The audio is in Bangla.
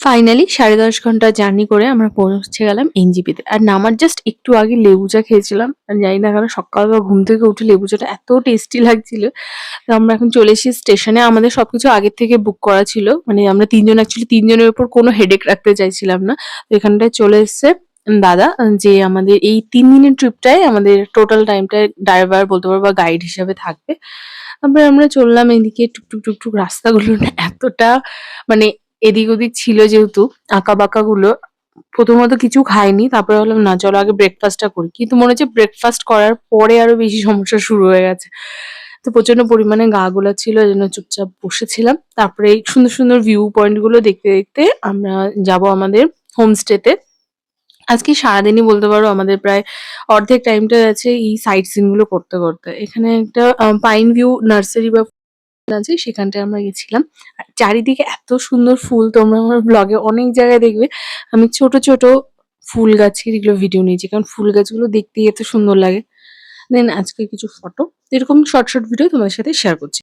ফাইনালি 10.5 ঘন্টা জার্নি করে আমরা পৌঁছে গেলাম এনজেপিতে। আর নামার জাস্ট একটু আগে লেবু চা খেয়েছিলাম। আর জানি না কেন সকালবেলা ঘুম থেকে উঠে লেবু চাটা এত টেস্টি লাগছিল। তো আমরা এখন চলে এসেছি স্টেশনে। আমাদের সবকিছু আগের থেকে বুক করা ছিল। মানে আমরা ৩ জন অ্যাকচুয়ালি ৩ জনের উপর কোনো হেডেক রাখতে চাইছিলাম না। তো এখানটায় চলে এসছে দাদা, যে আমাদের এই ৩ দিনের ট্রিপটায় আমাদের টোটাল টাইমটায় ড্রাইভার বলতে পারো বা গাইড হিসেবে থাকবে। তারপরে আমরা চললাম এদিকে টুকটুক, টুকটুক রাস্তাগুলো না এতটা মানে এদিক ওদিক ছিল যেহেতু আঁকাবাঁকাগুলো, প্রথমত কিছু খাইনি। তারপরে ভাবলাম না চলো আগে ব্রেকফাস্টটা করি। কিন্তু মনে হচ্ছে ব্রেকফাস্ট করার পরে আরো বেশি সমস্যা শুরু হয়ে গেছে। তো প্রচন্ড পরিমাণে গা গোলাচ্ছিল এজন্য চুপচাপ বসেছিলাম। তারপরে এই সুন্দর, সুন্দর ভিউ পয়েন্ট গুলো দেখতে, দেখতে আমরা যাবো আমাদের হোমস্টেতে। আজকে সারাদিনই বলতে পারো আমাদের প্রায় অর্ধেক টাইমটা গেছে এই সাইট সিন গুলো করতে, করতে। এখানে একটা পাইন ভিউ নার্সারি বা আছে সেখানটায় আমরা গেছিলাম। আর চারিদিকে এত সুন্দর ফুল তোমরা আমার ব্লগে অনেক জায়গায় দেখবে। আমি ছোট, ছোট ফুল গাছের এগুলো ভিডিও নিয়েছি। কারণ ফুল গাছগুলো দেখতেই এত সুন্দর লাগে। দেন আজকে কিছু ফটো এরকম শর্ট, শর্ট ভিডিও তোমাদের সাথে শেয়ার করছি।